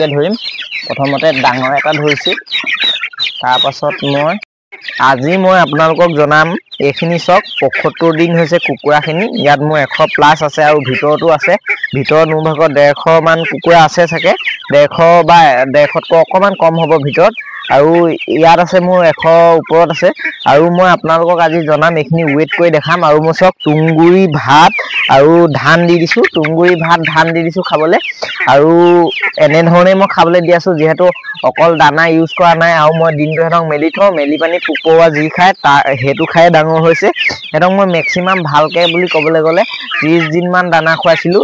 মিক্সকৈ ধৰিম প্ৰথমতে ডাঙৰ এটা ধৰিছোঁ তাৰপাছত আজি মই আপোনালোকক জনাম এইখিনি চক ৭৫ দিন হৈছে কুকুৰাখিনি ইয়াত মোৰ 100 প্লাস আছে আৰু ভিতৰতো আছে ভিতৰত মোৰ ভাগত 150 মান কুকুৰা আছে চাগে 150 বা 150তকৈ অকমান কম হ'ব ভিতৰত আৰু ইয়াত আছে মোৰ 100 ওপৰত আছে আৰু মই আপোনালোকক আজি জনাম এইখিনি ওয়েট কৰি দেখাম আৰু মই চক তুংগুৰি ভাত আৰু ধান দি দিছো তুংগুৰি ভাত ধান দি দিছো খাবলৈ আৰু এনে ধৰণে মই খাবলৈ দি আছো যেহেতু অকল দানা ইউজ কৰা নাই আৰু মই দিনটো হেতক মেলি থওঁ মেলি পানি পোকপৰুৱা যি খায় হেতু খাই ডাঙৰ হৈছে হেতক মই ম্যাক্সিমাম ভালকে বুলি ক'বলৈ গ'লে 30 দিন মান দানা খুৱাইছিলো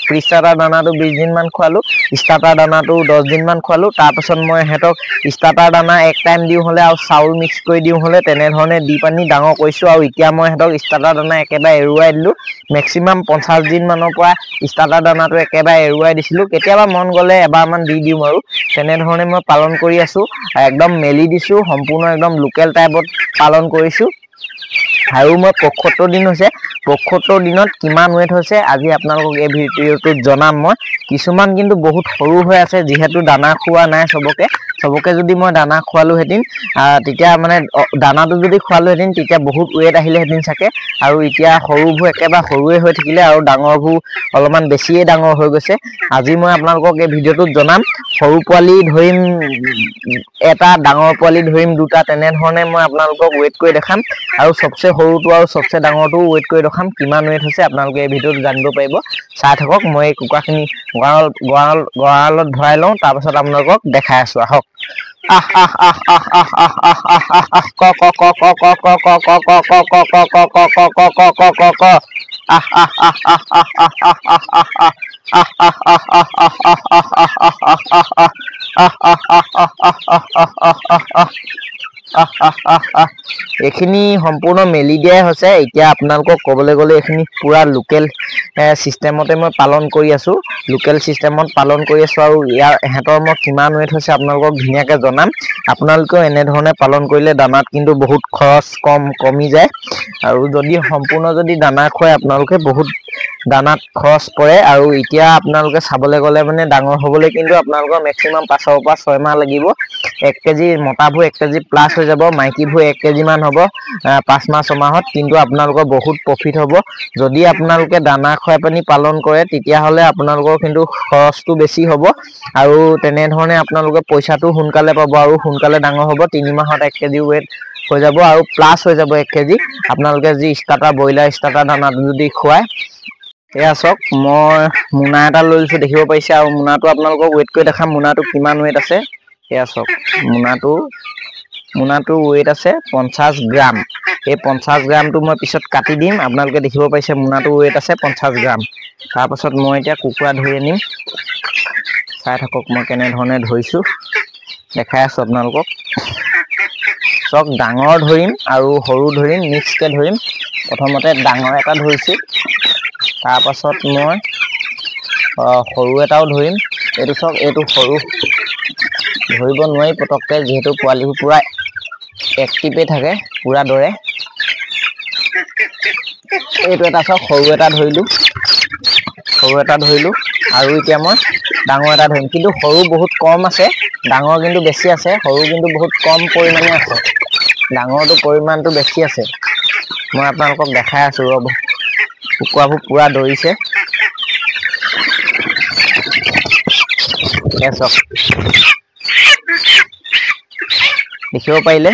প্ৰি স্টাৰ্টাৰ দানাটো 20 দিন মান খুৱালো স্টাৰ্টাৰ দানাটো 10 দিন মান খুৱালো তাৰ পাছত মই হেতক স্টাৰ্টাৰ দানা এক টাইম দিও হলে আৰু চাউল মিক্স কৰি দিও হলে তেনে ধৰণে দি পানি ডাঙৰ কৰিছো আৰু এতিয়া মই হেতক স্টাৰ্টাৰ দানা একেবাৰে এৰুৱাই দিলো ম্যাক্সিমাম 50 দিন মানৰ পৰা স্টাৰ্টাৰ দানাটো একেবাৰে এৰুৱাই দিছিলো কেতিয়াবা মন গলে এবাৰ মান দি দিম আৰু তেনে ধৰণে মই পালন কৰি আছো একদম মেলি দিছো সম্পূৰ্ণ একদম লোকেল টাইপত পালন কৰিছো আৰু মই ৭৫ দিন হৈছে ৭৫ দিনত কিমান ওয়েট হৈছে আজি আপোনালোকক এই ভিডিওটোত জনাম মই কিছুমান কিন্তু বহুত সৰু হৈ আছে যেহেতু দানা খোৱা নাই সবকে যদি মই দানা খোৱালো হেতিন তেতিয়া মানে দানাটো যদি খোৱালো হেতিন তেতিয়া বহুত ওয়েট আহিলে হেতিন চাকে আৰু এতিয়া সৰুবোৰ একেবাৰে সৰুৱে হৈ থাকিলে আৰু ডাঙৰবোৰ অলপমান বেছিয়ে ডাঙৰ হৈ গৈছে আজি মই আপোনালোকক এই ভিডিওটোত জনাম সৰু পোৱালি ধৰিম এটা ডাঙৰ পোৱালি ধৰিম দুটা তেনে ধৰণে মই আপোনালোকক ওয়েট কৰি দেখাম আৰু সবচে সৰুটো আৰু সবচে ডাঙৰটো ওয়েট কৰি দেখাম কিমান ওয়েট হৈছে আপোনালোকে এই ভিডিওত জানিব পাৰিব চাই থাকক মই এই কুকুৰাখিনি গড়ালত ভৰাই লওঁ তাৰ পাছত আপোনালোকক দেখাই আছো আহক এইখিনি সম্পূৰ্ণ মেলি দিয়াই হৈছে এতিয়া আপোনালোকক ক'বলৈ গ'লে এইখিনি পুৰা লোকেল সিস্টেমতে মই পালন কৰি আছো লোকেল সিস্টেমত পালন কৰি আছো আৰু ইয়াৰ হেতৰ মই কিমান ওয়েট হৈছে আপোনালোকক ধুনীয়াকৈ জনাম আপোনালোকেও এনে ধৰণে পালন কৰিলে দানাত কিন্তু বহুত খৰচ কমি যায় আৰু যদি সম্পূৰ্ণ যদি দানা খুৱাই আপোনালোকে বহুত দানাত খৰচ পৰে আৰু এতিয়া আপোনালোকে চাবলৈ গ'লে মানে ডাঙৰ হ'বলৈ কিন্তু আপোনালোকৰ ম্যাক্সিমাম 5 পৰা 6 মাহ লাগিব 1 কেজি মতাবোৰ 1 কেজি প্লাস হৈ যাব মাইকীবোৰ 1 কেজি মান হ'ব 5 মাহ 6 মাহত কিন্তু আপোনালোকৰ বহুত প্ৰফিট হ'ব যদি আপোনালোকে দানা খুৱাই পানি পালন কৰে তেতিয়া হলে আপোনালোকৰ কিন্তু খৰচটো বেছি হ'ব আৰু তেনে ধৰণে আপোনালোকে পইচাটো সোনকালে পাব আৰু সোনকালে ডাঙৰ হ'ব 3 মাহত 1 কেজি ওয়েট হৈ যাব আৰু প্লাস হৈ যাব 1 কেজি আপোনালোকে যি স্টাৰ্টাৰ ব্ৰইলাৰ স্টাৰ্টাৰ দানা যদি খুৱায় এয়া চক মই মুনা এটা লৈ লৈছো দেখিব পাইছে আৰু মুনাটো আপোনালোকক ওয়েট কৰি দেখাম মুনাটো কিমান ওয়েট আছে এয়া চক মুনাটো ওয়েট আছে 50 গ্ৰাম এই 50 গ্ৰামটো মই পিছত কাটি দিম আপোনালোকে দেখিব পাইছে মুনাটো ওয়েট আছে 50 গ্ৰাম তাৰ পাছত মই এতিয়া কুকুৰা ধৰি আনিম চাই থাকক মই কেনে ধৰণে ধৰিছো দেখাই আছো আপোনালোকক চক ডাঙৰ ধৰিম আৰু সৰু ধৰিম মিক্সকৈ ধৰিম প্ৰথমতে ডাঙৰ এটা ধৰিছো তাৰ পাছত মই সৰু এটাও ধৰিম এইটো চক এইটো সৰু ধৰিব নোৱাৰি পটককৈ যেহেতু পোৱালিবোৰ পুৰা এক্টিভে থাকে পুৰা দৰে এইটো এটা চক সৰু এটা ধৰিলো আৰু এতিয়া মই ডাঙৰ এটা ধৰিম কিন্তু সৰু বহুত কম আছে ডাঙৰ কিন্তু বেছি আছে সৰু কিন্তু বহুত কম পৰিমাণে আছে ডাঙৰটো পৰিমাণটো বেছি আছে মই আপোনালোকক দেখাই আছো ৰব কুকুৰাবোৰ পুৰা দৌৰিছে দেখিব পাৰিলে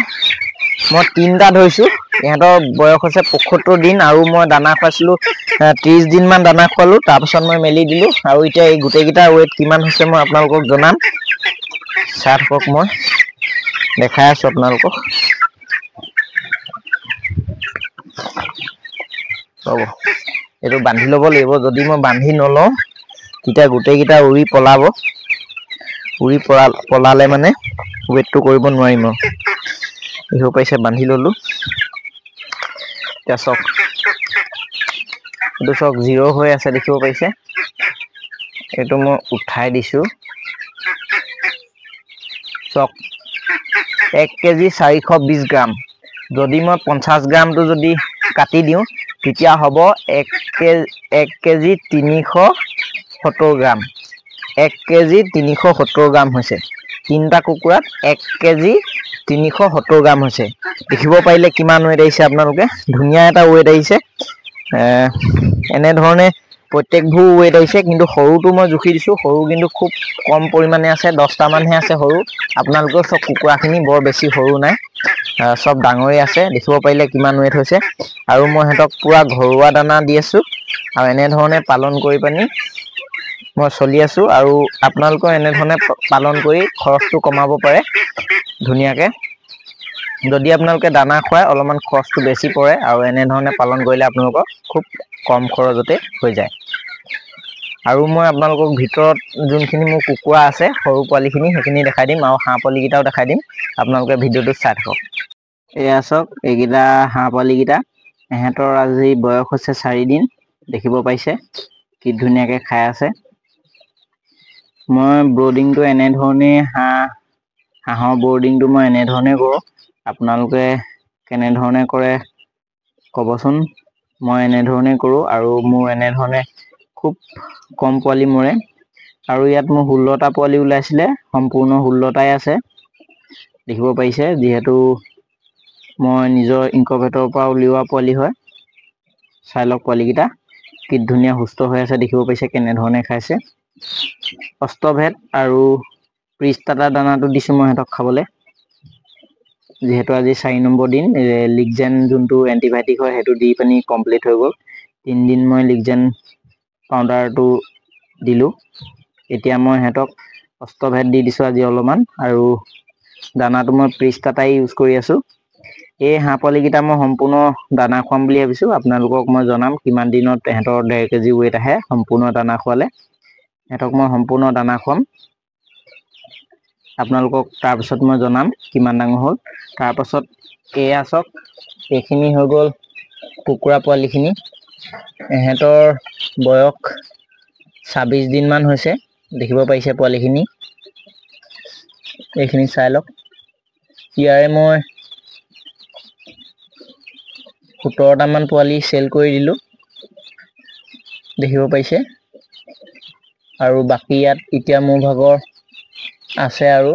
মই 3টা ধৰিছো ইহঁতৰ বয়স হৈছে ৭৫ দিন আৰু মই দানা খুৱাইছিলো 30 দিন মান দানা খুৱালো তাৰ পাছত মই মেলি দিলো আৰু এতিয়া এই গোটেইকেইটা ওয়েট কিমান হৈছে মই আপোনালোকক জনাম চাই থাকক মই দেখাই আছো আপোনালোকক ৰব এইটো বান্ধি ল'ব লাগিব যদি মই বান্ধি নলওঁ তেতিয়া গোটেইকেইটা উৰি পলালে মানে ওয়েটটো কৰিব নোৱাৰিম আৰু দেখিব পাইছে বান্ধি ললো এতিয়া চক এইটো চক 0 হৈ আছে দেখিব পাইছে এইটো মই উঠাই দিছো চক 1 কেজি 420 গ্ৰাম যদি মই 50 গ্ৰামটো যদি কাটি দিওঁ তেতিয়া হ'ব 1 কেজি 370 গ্ৰাম 1 কেজি 370 গ্ৰাম হৈছে। 3টা কুকুৰাত 1 কেজি 370 গ্ৰাম হৈছে। দেখিব পাৰিলে কিমান ৱেট আহিছে আপোনালোকে, ধুনীয়া এটা ৱেট আহিছে। এনেধৰণে প্ৰত্যেকবোৰ ৱেট আহিছে, কিন্তু সৰুটো মই জুখি দিছোঁ, সৰু কিন্তু খুব কম পৰিমাণে আছে, 10টা মানহে আছে সৰু। আপোনালোকৰ চব কুকুৰাখিনি বৰ বেছি সৰু নাই, চব ডাঙৰেই আছে। দেখিব পাৰিলে কিমান ৱেট হৈছে। আৰু মই সিহঁতক পুৰা ঘৰুৱা দানা দি আছোঁ, আৰু এনেধৰণে পালন কৰি পানি মই চলি আছোঁ। আৰু আপোনালোকৰ এনেধৰণে পালন কৰি খৰচটো কমাব পাৰে ধুনীয়াকৈ। যদি আপোনালোকে দানা খুৱাই অলপমান খৰচটো বেছি পৰে, আৰু এনেধৰণে পালন কৰিলে আপোনালোকৰ খুব কম খৰচতে হৈ যায়। আৰু মই আপোনালোকক ভিতৰত যোনখিনি মোৰ কুকুৰা আছে সৰু পোৱালিখিনি, সেইখিনি দেখাই দিম, আৰু হাঁহ পোৱালিকেইটাও দেখাই দিম। আপোনালোকে ভিডিঅ'টো চাই থাকক। এয়া চাওক, এইকেইটা হাঁহ পোৱালিকেইটা, ইহঁতৰ আজি বয়স হৈছে 4 দিন। দেখিব পাইছে কি ধুনীয়াকৈ খাই আছে। মই ব্ৰডিংটো এনেধৰণেই হাঁহৰ ব্ৰডিংটো মই এনেধৰণে কৰোঁ। আপোনালোকে কেনেধৰণে কৰে ক'বচোন। মই এনেধৰণে কৰোঁ, আৰু মোৰ এনেধৰণে খুব কম পোৱালি মৰে। আৰু ইয়াত মোৰ 16টা পোৱালি ওলাইছিলে, সম্পূৰ্ণ 16টাই আছে দেখিব পাৰিছে। যিহেতু মই নিজৰ ইনকুবেটৰৰ পৰা উলিওৱা পোৱালি হয়। চাই লওক পোৱালিকেইটা কি ধুনীয়া সুস্থ হৈ আছে, দেখিব পাৰিছে কেনেধৰণে খাইছে। অষ্টভেদ আৰু প্ৰিষ্টাৰ্টাৰ দানাটো দিছোঁ মই সিহঁতক খাবলৈ। যিহেতু আজি 4 নম্বৰ দিন, লিগজেন যোনটো এণ্টিবায়'টিক হয় সেইটো দি পানি কমপ্লিট হৈ গ'ল। 3 দিন মই লিগজেন পাউডাৰটো দিলোঁ। এতিয়া মই সিহঁতক অষ্টভেদ দি দিছোঁ আজি অলপমান, আৰু দানাটো মই প্ৰিষ্টাৰ্টাৰ ইউজ কৰি আছোঁ। এই হাঁহ পোৱালিকেইটা মই সম্পূৰ্ণ দানা খুৱাম বুলি ভাবিছোঁ। আপোনালোকক মই জনাম কিমান দিনত সিহঁতৰ 1.5 কেজি ৱেট আহে সম্পূৰ্ণ দানা খোৱালে। সিহঁতক মই সম্পূৰ্ণ দানা খুৱাম, আপোনালোকক তাৰপিছত মই জনাম কিমান ডাঙৰ হ'ল। তাৰপাছত এয়া চাওক, এইখিনি হৈ গ'ল কুকুৰা পোৱালিখিনি। ইহঁতৰ বয়স 26 দিনমান হৈছে, দেখিব পাৰিছে পোৱালিখিনি। এইখিনি চাই লওক। ইয়াৰে মই 17টামান পোৱালি চেল কৰি দিলোঁ, দেখিব পাৰিছে। আৰু বাকী ইয়াত এতিয়া মোৰ ভাগৰ আছে আৰু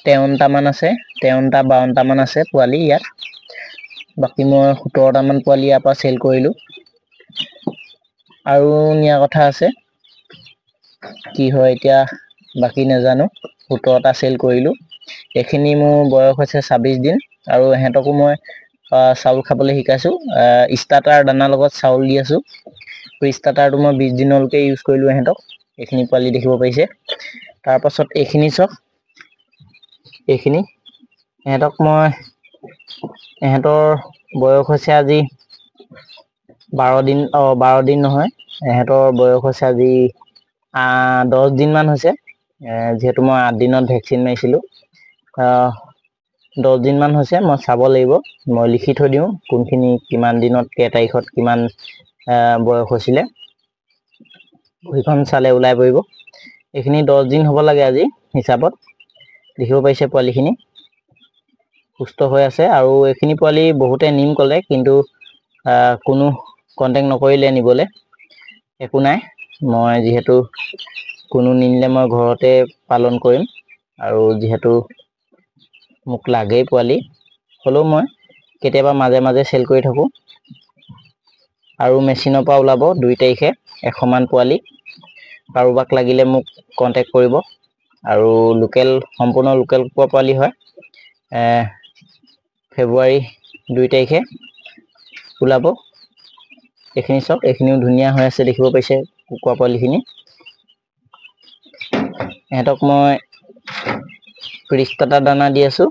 53টামান আছে, 53-52টামান আছে পোৱালি ইয়াত। বাকী মই 17টামান পোৱালি ইয়াৰ পৰা চেল কৰিলোঁ। আৰু নিয়া কথা আছে, কি হয় এতিয়া বাকী নাজানো। 17টা চেল কৰিলোঁ। এইখিনি মোৰ বয়স হৈছে 26 দিন, আৰু ইহঁতকো মই চাউল খাবলৈ শিকাইছোঁ। ষ্টাৰ্টাৰ দানাৰ লগত চাউল দি আছোঁ। ষ্টাৰ্টাৰটো মই 20 দিনলৈকে ইউজ কৰিলোঁ ইহঁতক। এইখিনি পোৱালি দেখিব পাৰিছে। তাৰপাছত এইখিনি চাওক, এইখিনি ইহঁতক মই, ইহঁতৰ বয়স হৈছে আজি 12 দিন, 12 দিন নহয়, ইহঁতৰ বয়স হৈছে আজি 10 দিনমান হৈছে। যিহেতু মই 8 দিনত ভেকচিন মাৰিছিলোঁ। 10 দিনমান হৈছে, মই চাব লাগিব। মই লিখি থৈ দিওঁ কোনখিনি কিমান দিনত কেই তাৰিখত কিমান বয়স হৈছিলে, বহীখন চালে ওলাই পৰিব। এইখিনি 10 দিন হ'ব লাগে আজি হিচাপত। দেখিব পাৰিছে পোৱালিখিনি সুস্থ হৈ আছে। আৰু এইখিনি পোৱালি বহুতে নিম ক'লে, কিন্তু কোনো কণ্টেক্ট নকৰিলে নিবলৈ। একো নাই, মই যিহেতু কোনো নিনিলে মই ঘৰতে পালন কৰিম। আৰু যিহেতু মোক লাগেই পোৱালি, হ'লেও মই কেতিয়াবা মাজে মাজে চেল কৰি থাকোঁ। আৰু মেচিনৰ পৰা ওলাব 2 তাৰিখে 100 মান পোৱালি। কাৰোবাক লাগিলে মোক কণ্টেক্ট কৰিব। আৰু সম্পূৰ্ণ লোকেল কুকুৰা পোৱালি হয়। ফেব্ৰুৱাৰী 2 তাৰিখে ওলাব। এইখিনি চাওক, এইখিনিও ধুনীয়া হৈ আছে, দেখিব পাইছে কুকুৰা পোৱালিখিনি। ইহঁতক মই প্ৰিষ্টাৰ্টাৰ দানা দি আছোঁ।